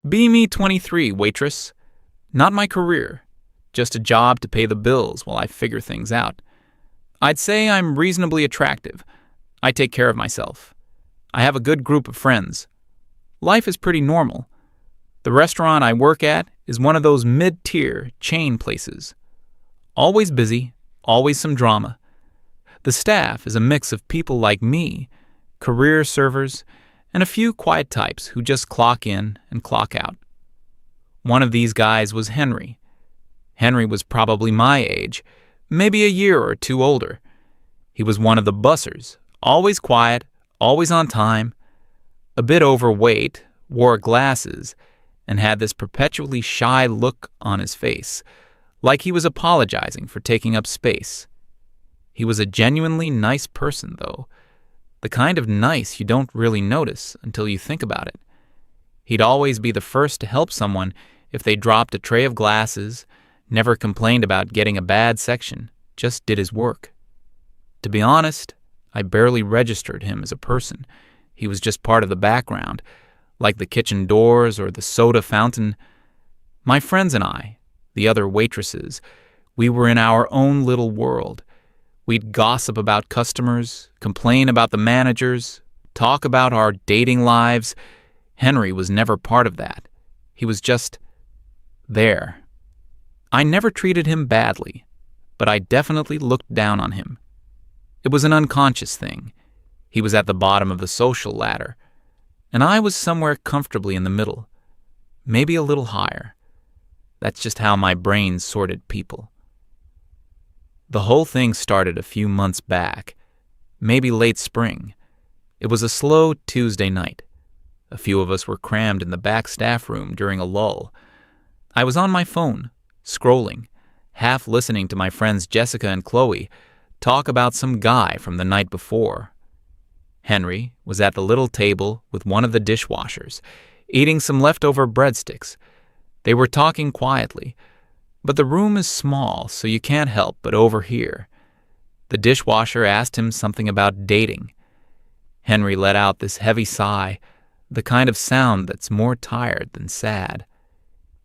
Be me 23, waitress. Not my career. Just a job to pay the bills while I figure things out. I'd say I'm reasonably attractive. I take care of myself. I have a good group of friends. Life is pretty normal. The restaurant I work at is one of those mid-tier chain places. Always busy, always some drama. The staff is a mix of people like me, career servers, and a few quiet types who just clock in and clock out. One of these guys was Henry. Henry was probably my age, maybe a year or two older. He was one of the bussers, always quiet, always on time, a bit overweight, wore glasses, and had this perpetually shy look on his face, like he was apologizing for taking up space. He was a genuinely nice person, though, the kind of nice you don't really notice until you think about it. He'd always be the first to help someone if they dropped a tray of glasses, never complained about getting a bad section, just did his work. To be honest, I barely registered him as a person. He was just part of the background, like the kitchen doors or the soda fountain. My friends and I, the other waitresses, we were in our own little world. We'd gossip about customers, complain about the managers, talk about our dating lives. Henry was never part of that. He was just there. I never treated him badly, but I definitely looked down on him. It was an unconscious thing. He was at the bottom of the social ladder, and I was somewhere comfortably in the middle, maybe a little higher. That's just how my brain sorted people. The whole thing started a few months back, maybe late spring. It was a slow Tuesday night. A few of us were crammed in the back staff room during a lull. I was on my phone, scrolling, half listening to my friends Jessica and Chloe talk about some guy from the night before. Henry was at the little table with one of the dishwashers, eating some leftover breadsticks. They were talking quietly, but the room is small, so you can't help but overhear. The dishwasher asked him something about dating. Henry let out this heavy sigh, the kind of sound that's more tired than sad.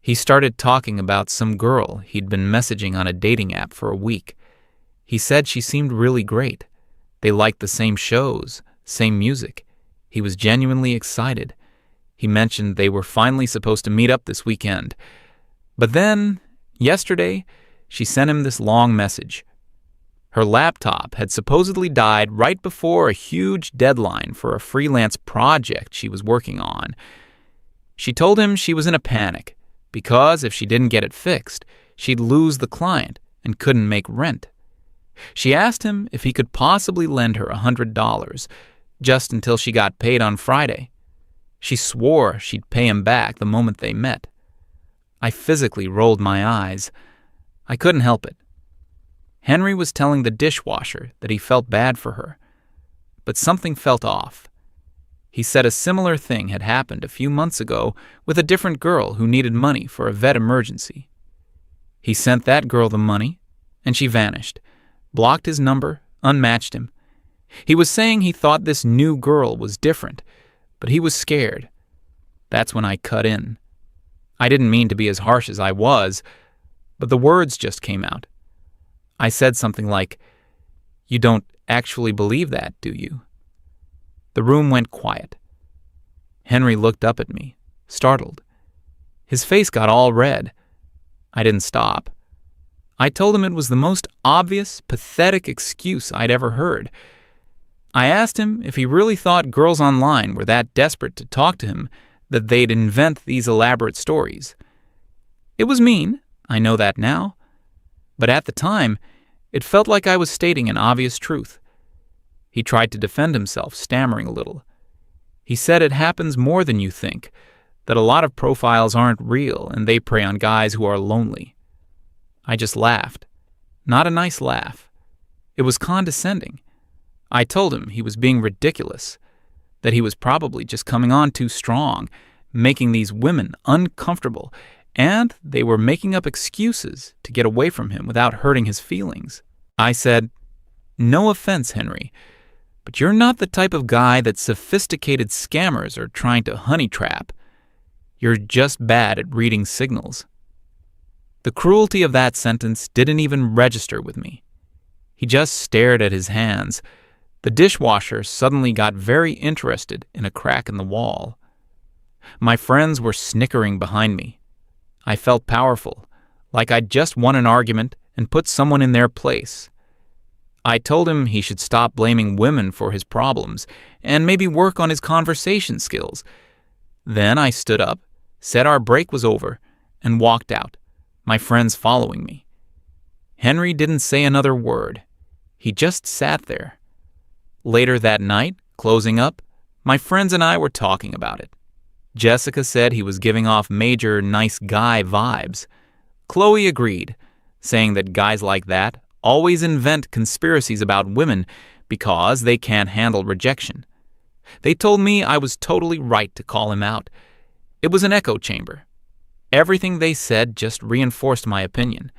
He started talking about some girl he'd been messaging on a dating app for a week. He said she seemed really great. They liked the same shows, same music. He was genuinely excited. He mentioned they were finally supposed to meet up this weekend. But then, yesterday, she sent him this long message. Her laptop had supposedly died right before a huge deadline for a freelance project she was working on. She told him she was in a panic because if she didn't get it fixed, she'd lose the client and couldn't make rent. She asked him if he could possibly lend her $100 just until she got paid on Friday. She swore she'd pay him back the moment they met. I physically rolled my eyes. I couldn't help it. Henry was telling the dishwasher that he felt bad for her, but something felt off. He said a similar thing had happened a few months ago with a different girl who needed money for a vet emergency. He sent that girl the money, and she vanished, blocked his number, unmatched him. He was saying he thought this new girl was different, but he was scared. That's when I cut in. I didn't mean to be as harsh as I was, but the words just came out. I said something like, "You don't actually believe that, do you?" The room went quiet. Henry looked up at me, startled. His face got all red. I didn't stop. I told him it was the most obvious, pathetic excuse I'd ever heard. I asked him if he really thought girls online were that desperate to talk to him that they'd invent these elaborate stories. It was mean, I know that now, but at the time, it felt like I was stating an obvious truth. He tried to defend himself, stammering a little. He said it happens more than you think, that a lot of profiles aren't real and they prey on guys who are lonely. I just laughed. Not a nice laugh. It was condescending. I told him he was being ridiculous, that he was probably just coming on too strong, making these women uncomfortable, and they were making up excuses to get away from him without hurting his feelings. I said, "No offense, Henry, but you're not the type of guy that sophisticated scammers are trying to honey trap. You're just bad at reading signals." The cruelty of that sentence didn't even register with me. He just stared at his hands. The dishwasher suddenly got very interested in a crack in the wall. My friends were snickering behind me. I felt powerful, like I'd just won an argument and put someone in their place. I told him he should stop blaming women for his problems and maybe work on his conversation skills. Then I stood up, said our break was over, and walked out, my friends following me. Henry didn't say another word. He just sat there. Later that night, closing up, my friends and I were talking about it. Jessica said he was giving off major nice guy vibes. Chloe agreed, saying that guys like that always invent conspiracies about women because they can't handle rejection. They told me I was totally right to call him out. It was an echo chamber. Everything they said just reinforced my opinion.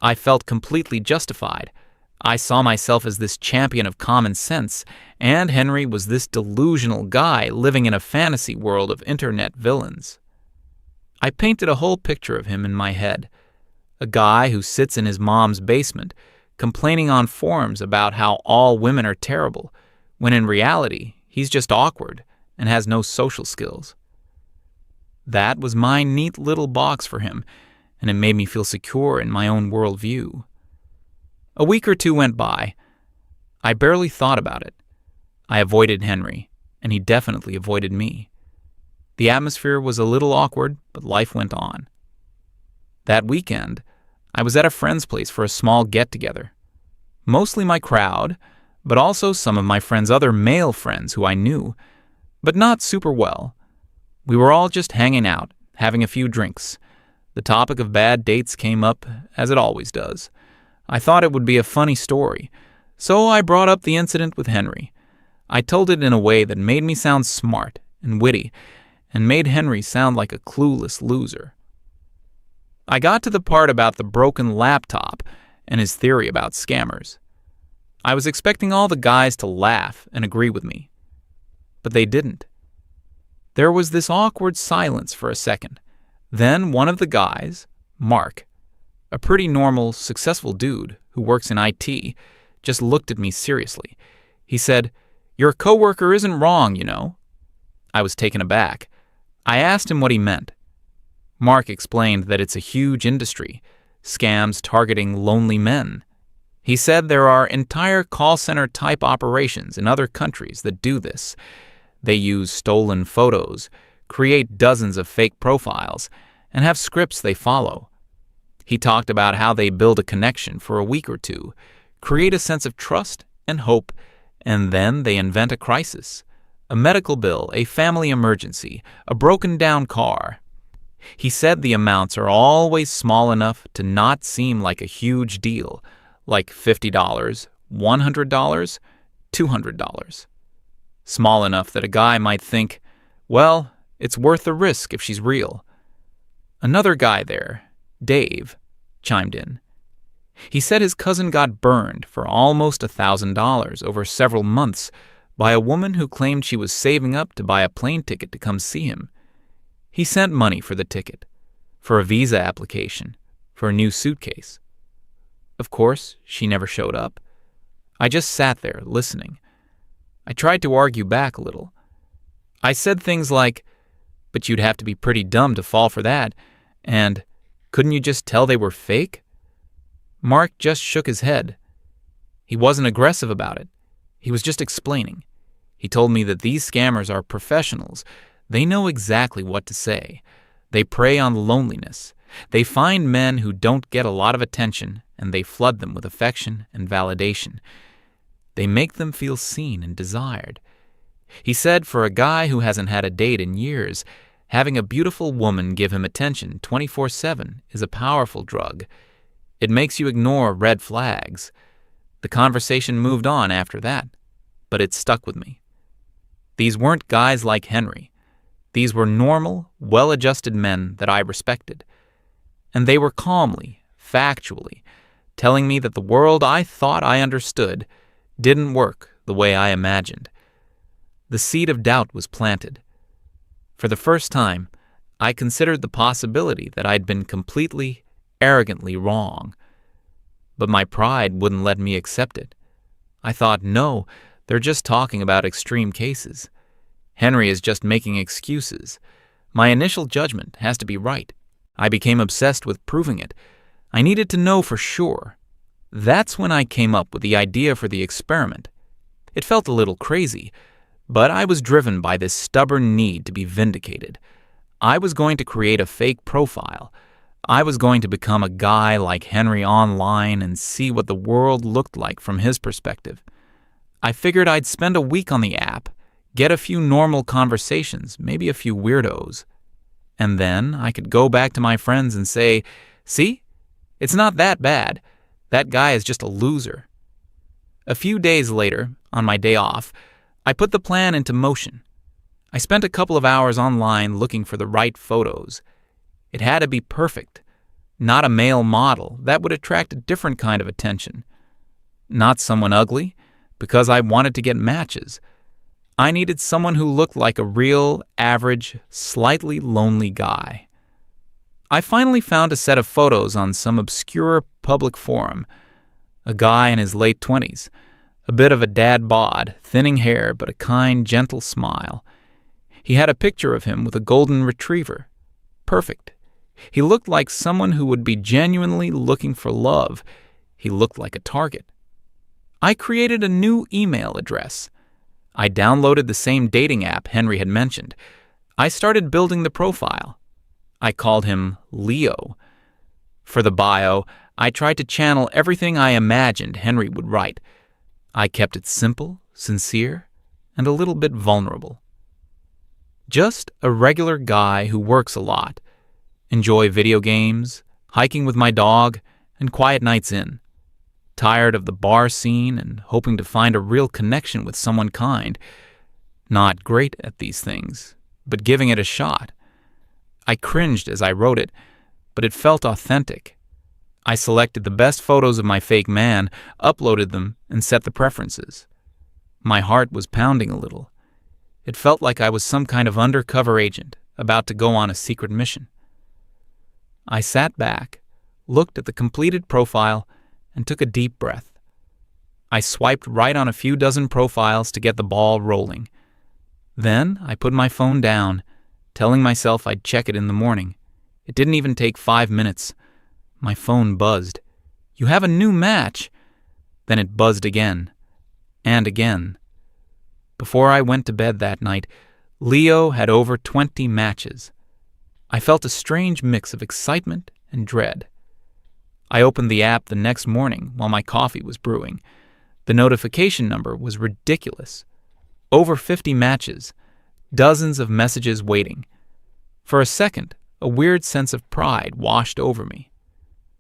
I felt completely justified. I saw myself as this champion of common sense, and Henry was this delusional guy living in a fantasy world of internet villains. I painted a whole picture of him in my head. A guy who sits in his mom's basement, complaining on forums about how all women are terrible, when in reality, he's just awkward and has no social skills. That was my neat little box for him, and it made me feel secure in my own worldview. A week or two went by. I barely thought about it. I avoided Henry, and he definitely avoided me. The atmosphere was a little awkward, but life went on. That weekend, I was at a friend's place for a small get-together. Mostly my crowd, but also some of my friends' other male friends who I knew, but not super well. We were all just hanging out, having a few drinks. The topic of bad dates came up, as it always does. I thought it would be a funny story, so I brought up the incident with Henry. I told it in a way that made me sound smart and witty, and made Henry sound like a clueless loser. I got to the part about the broken laptop and his theory about scammers. I was expecting all the guys to laugh and agree with me, but they didn't. There was this awkward silence for a second. Then one of the guys, Mark, a pretty normal, successful dude who works in IT, just looked at me seriously. He said, "Your coworker isn't wrong, you know." I was taken aback. I asked him what he meant. Mark explained that it's a huge industry, scams targeting lonely men. He said there are entire call center type operations in other countries that do this. They use stolen photos, create dozens of fake profiles, and have scripts they follow. He talked about how they build a connection for a week or two, create a sense of trust and hope, and then they invent a crisis, a medical bill, a family emergency, a broken-down car. He said the amounts are always small enough to not seem like a huge deal, like $50, $100, $200. Small enough that a guy might think, well, it's worth the risk if she's real. Another guy there, Dave, chimed in. He said his cousin got burned for almost $1,000 over several months by a woman who claimed she was saving up to buy a plane ticket to come see him. He sent money for the ticket, for a visa application, for a new suitcase. Of course, she never showed up. I just sat there, listening. I tried to argue back a little. I said things like, "But you'd have to be pretty dumb to fall for that," and "Couldn't you just tell they were fake?" Mark just shook his head. He wasn't aggressive about it. He was just explaining. He told me that these scammers are professionals. They know exactly what to say. They prey on loneliness. They find men who don't get a lot of attention, and they flood them with affection and validation. They make them feel seen and desired. He said for a guy who hasn't had a date in years, having a beautiful woman give him attention 24/7 is a powerful drug. It makes you ignore red flags. The conversation moved on after that, but it stuck with me. These weren't guys like Henry. These were normal, well-adjusted men that I respected. And they were calmly, factually, telling me that the world I thought I understood didn't work the way I imagined. The seed of doubt was planted. For the first time, I considered the possibility that I'd been completely, arrogantly wrong. But my pride wouldn't let me accept it. I thought, no, they're just talking about extreme cases. Henry is just making excuses. My initial judgment has to be right. I became obsessed with proving it. I needed to know for sure. That's when I came up with the idea for the experiment. It felt a little crazy, but I was driven by this stubborn need to be vindicated. I was going to create a fake profile. I was going to become a guy like Henry online and see what the world looked like from his perspective. I figured I'd spend a week on the app, get a few normal conversations, maybe a few weirdos. And then I could go back to my friends and say, see, it's not that bad. That guy is just a loser. A few days later, on my day off, I put the plan into motion. I spent a couple of hours online looking for the right photos. It had to be perfect, not a male model. That would attract a different kind of attention. Not someone ugly, because I wanted to get matches. I needed someone who looked like a real, average, slightly lonely guy. I finally found a set of photos on some obscure public forum. A guy in his late 20s, a bit of a dad bod, thinning hair but a kind, gentle smile. He had a picture of him with a golden retriever. Perfect. He looked like someone who would be genuinely looking for love. He looked like a target. I created a new email address. I downloaded the same dating app Henry had mentioned. I started building the profile. I called him Leo. For the bio, I tried to channel everything I imagined Henry would write. I kept it simple, sincere, and a little bit vulnerable. Just a regular guy who works a lot. Enjoy video games, hiking with my dog, and quiet nights in. Tired of the bar scene and hoping to find a real connection with someone kind. Not great at these things, but giving it a shot. I cringed as I wrote it, but it felt authentic. I selected the best photos of my fake man, uploaded them, and set the preferences. My heart was pounding a little. It felt like I was some kind of undercover agent about to go on a secret mission. I sat back, looked at the completed profile, and took a deep breath. I swiped right on a few dozen profiles to get the ball rolling. Then I put my phone down, telling myself I'd check it in the morning. It didn't even take 5 minutes. My phone buzzed. "You have a new match." Then it buzzed again. And again. Before I went to bed that night, Leo had over 20 matches. I felt a strange mix of excitement and dread. I opened the app the next morning while my coffee was brewing. The notification number was ridiculous. Over 50 matches, dozens of messages waiting. For a second, a weird sense of pride washed over me.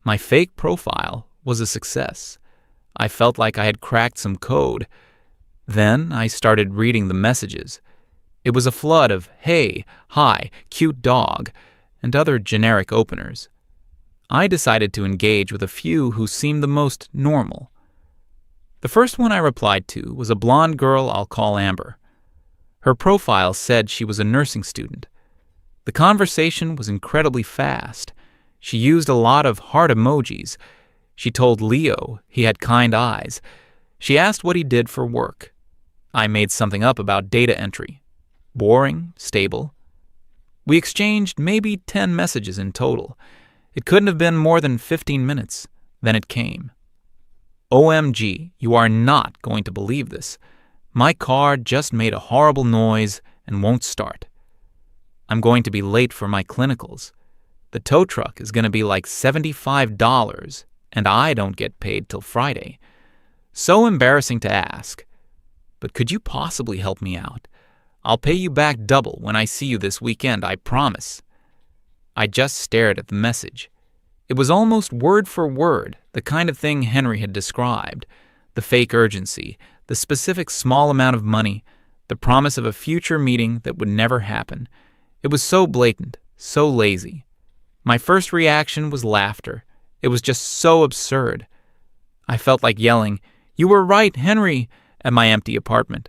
My fake profile was a success. I felt like I had cracked some code. Then I started reading the messages. It was a flood of "hey," "hi," "cute dog," and other generic openers. I decided to engage with a few who seemed the most normal. The first one I replied to was a blonde girl I'll call Amber. Her profile said she was a nursing student. The conversation was incredibly fast. She used a lot of heart emojis. She told Leo he had kind eyes. She asked what he did for work. I made something up about data entry. Boring, stable. We exchanged maybe 10 messages in total. It couldn't have been more than 15 minutes. Then it came. OMG, you are not going to believe this. My car just made a horrible noise and won't start. I'm going to be late for my clinicals. The tow truck is going to be like $75, and I don't get paid till Friday. So embarrassing to ask. But could you possibly help me out? I'll pay you back double when I see you this weekend, I promise. I just stared at the message. It was almost word for word the kind of thing Henry had described. The fake urgency, the specific small amount of money, the promise of a future meeting that would never happen. It was so blatant, so lazy. My first reaction was laughter. It was just so absurd. I felt like yelling, "You were right, Henry," at my empty apartment.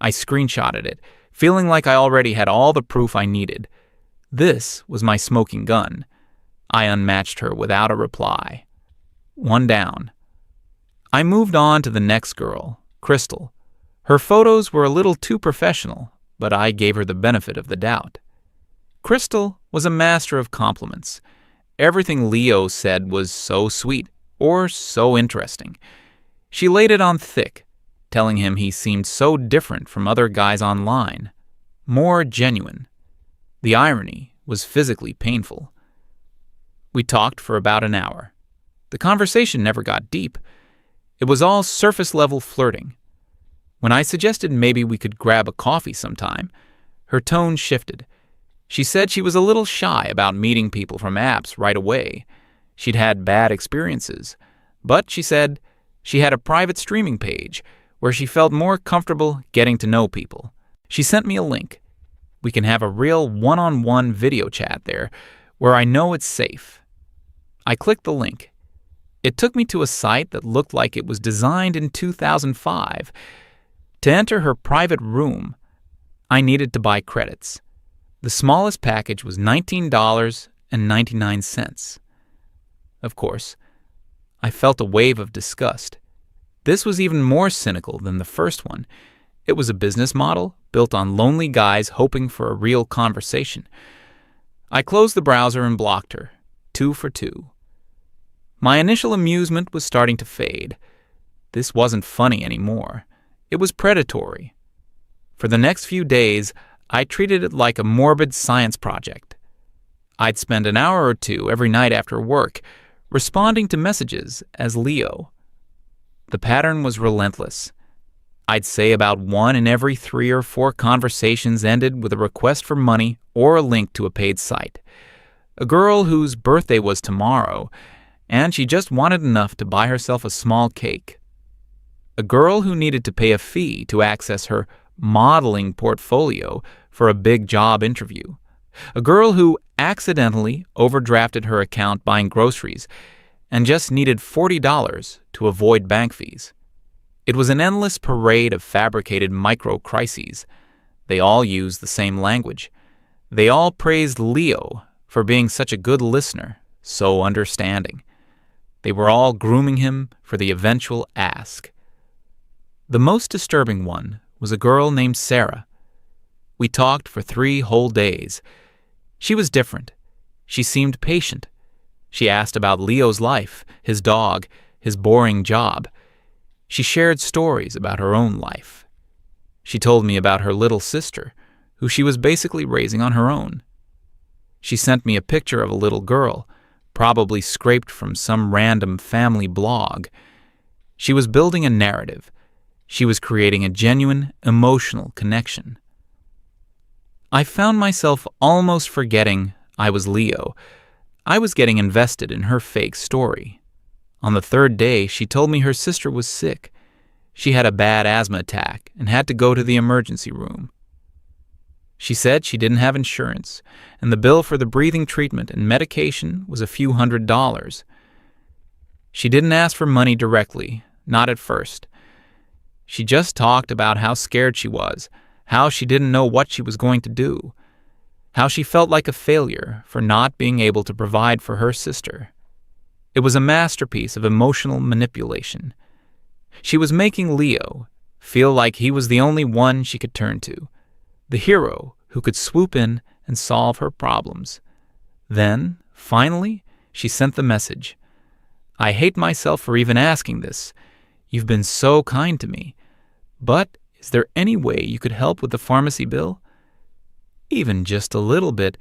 I screenshotted it, feeling like I already had all the proof I needed. This was my smoking gun. I unmatched her without a reply. One down. I moved on to the next girl, Crystal. Her photos were a little too professional, but I gave her the benefit of the doubt. Crystal was a master of compliments. Everything Leo said was so sweet or so interesting. She laid it on thick, telling him he seemed so different from other guys online, more genuine. The irony was physically painful. We talked for about an hour. The conversation never got deep. It was all surface-level flirting. When I suggested maybe we could grab a coffee sometime, her tone shifted. She said she was a little shy about meeting people from apps right away. She'd had bad experiences, but she said she had a private streaming page where she felt more comfortable getting to know people. She sent me a link. We can have a real one-on-one video chat there where I know it's safe. I clicked the link. It took me to a site that looked like it was designed in 2005. To enter her private room, I needed to buy credits. The smallest package was $19.99. Of course, I felt a wave of disgust. This was even more cynical than the first one. It was a business model built on lonely guys hoping for a real conversation. I closed the browser and blocked her, 2 for 2. My initial amusement was starting to fade. This wasn't funny anymore. It was predatory. For the next few days, I treated it like a morbid science project. I'd spend an hour or two every night after work responding to messages as Leo. The pattern was relentless. I'd say about 1 in every 3 or 4 conversations ended with a request for money or a link to a paid site. A girl whose birthday was tomorrow, and she just wanted enough to buy herself a small cake. A girl who needed to pay a fee to access her modeling portfolio for a big job interview. A girl who accidentally overdrafted her account buying groceries and just needed $40 to avoid bank fees. It was an endless parade of fabricated micro-crises. They all used the same language. They all praised Leo for being such a good listener, so understanding. They were all grooming him for the eventual ask. The most disturbing one was a girl named Sarah. We talked for 3 whole days. She was different. She seemed patient. She asked about Leo's life, his dog, his boring job. She shared stories about her own life. She told me about her little sister, who she was basically raising on her own. She sent me a picture of a little girl, probably scraped from some random family blog. She was building a narrative. She was creating a genuine, emotional connection. I found myself almost forgetting I was Leo. I was getting invested in her fake story. On the 3rd day, she told me her sister was sick. She had a bad asthma attack and had to go to the emergency room. She said she didn't have insurance, and the bill for the breathing treatment and medication was a few $100s. She didn't ask for money directly, not at first. She just talked about how scared she was, how she didn't know what she was going to do, how she felt like a failure for not being able to provide for her sister. It was a masterpiece of emotional manipulation. She was making Leo feel like he was the only one she could turn to, the hero who could swoop in and solve her problems. Then, finally, she sent the message. "I hate myself for even asking this. You've been so kind to me. But is there any way you could help with the pharmacy bill? Even just a little bit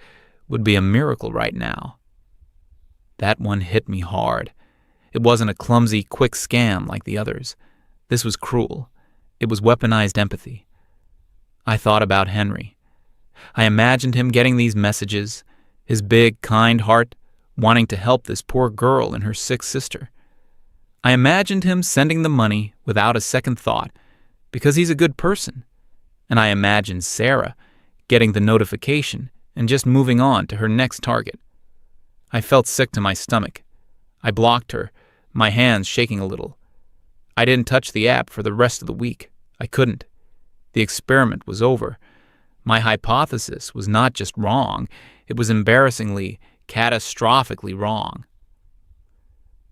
would be a miracle right now." That one hit me hard. It wasn't a clumsy, quick scam like the others. This was cruel. It was weaponized empathy. I thought about Henry. I imagined him getting these messages, his big, kind heart wanting to help this poor girl and her sick sister. I imagined him sending the money without a second thought because he's a good person. And I imagined Sarah getting the notification and just moving on to her next target. I felt sick to my stomach. I blocked her, my hands shaking a little. I didn't touch the app for the rest of the week. I couldn't. The experiment was over. My hypothesis was not just wrong, it was embarrassingly, catastrophically wrong.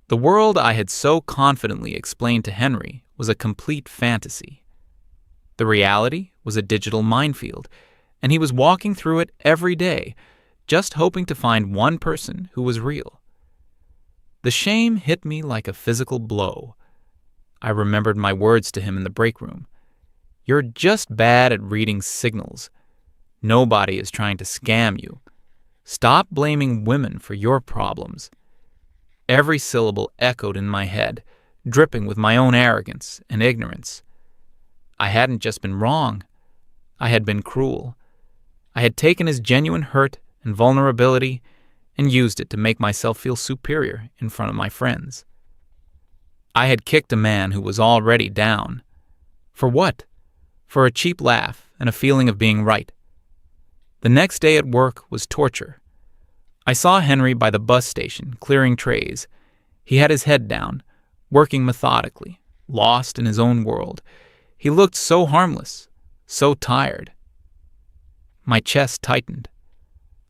The world I had so confidently explained to Henry was a complete fantasy. The reality was a digital minefield, and he was walking through it every day, just hoping to find one person who was real. The shame hit me like a physical blow. I remembered my words to him in the break room. You're just bad at reading signals. Nobody is trying to scam you. Stop blaming women for your problems. Every syllable echoed in my head, dripping with my own arrogance and ignorance. I hadn't just been wrong. I had been cruel. I had taken his genuine hurt and vulnerability and used it to make myself feel superior in front of my friends. I had kicked a man who was already down. For what? For a cheap laugh and a feeling of being right. The next day at work was torture. I saw Henry by the bus station, clearing trays. He had his head down, working methodically, lost in his own world. He looked so harmless, so tired. My chest tightened.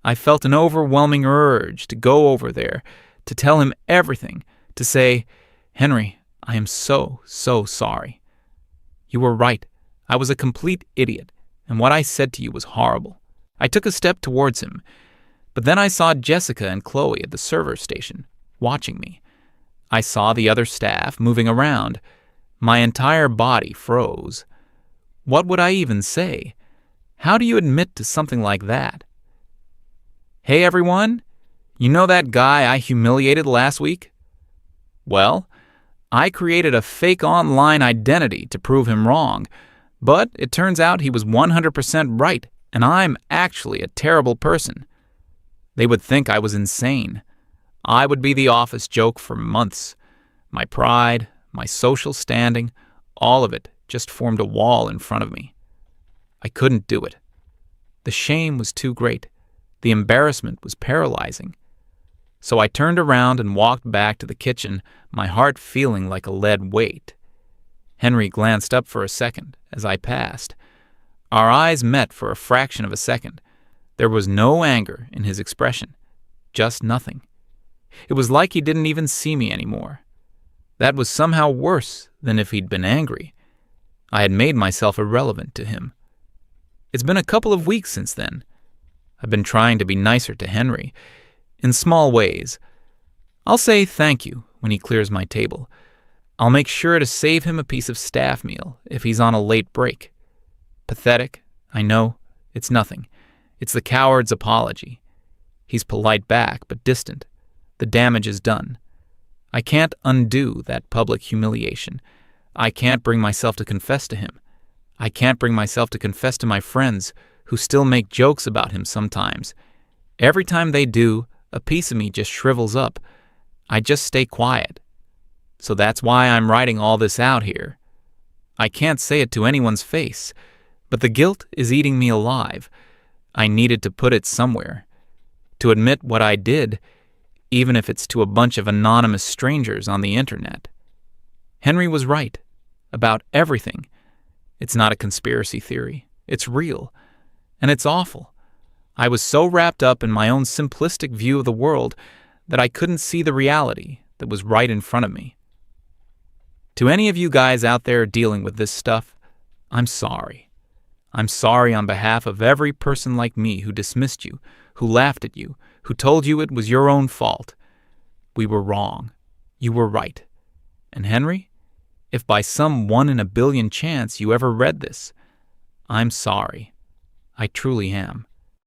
I felt an overwhelming urge to go over there, to tell him everything, to say, Henry, I am so sorry. You were right. I was a complete idiot, and what I said to you was horrible. I took a step towards him, but then I saw Jessica and Chloe at the server station, watching me. I saw the other staff moving around. My entire body froze. What would I even say? How do you admit to something like that? Hey everyone, you know that guy I humiliated last week? Well, I created a fake online identity to prove him wrong, but it turns out he was 100% right, and I'm actually a terrible person. They would think I was insane. I would be the office joke for months. My pride, my social standing, all of it just formed a wall in front of me. I couldn't do it. The shame was too great. The embarrassment was paralyzing. So I turned around and walked back to the kitchen, my heart feeling like a lead weight. Henry glanced up for a second as I passed. Our eyes met for a fraction of a second. There was no anger in his expression, just nothing. It was like he didn't even see me anymore. That was somehow worse than if he'd been angry. I had made myself irrelevant to him. It's been a couple of weeks since then. I've been trying to be nicer to Henry, in small ways. I'll say thank you when he clears my table. I'll make sure to save him a piece of staff meal if he's on a late break. Pathetic, I know. It's nothing. It's the coward's apology. He's polite back, but distant. The damage is done. I can't undo that public humiliation. I can't bring myself to confess to him. I can't bring myself to confess to my friends, who still make jokes about him sometimes. Every time they do, a piece of me just shrivels up. I just stay quiet. So that's why I'm writing all this out here. I can't say it to anyone's face, but the guilt is eating me alive. I needed to put it somewhere. To admit what I did, even if it's to a bunch of anonymous strangers on the internet. Henry was right. About everything. It's not a conspiracy theory. It's real. And it's awful. I was so wrapped up in my own simplistic view of the world that I couldn't see the reality that was right in front of me. To any of you guys out there dealing with this stuff, I'm sorry. I'm sorry on behalf of every person like me who dismissed you, who laughed at you, who told you it was your own fault. We were wrong. You were right. And Henry, if by some 1 in a billion chance you ever read this, I'm sorry. I truly am.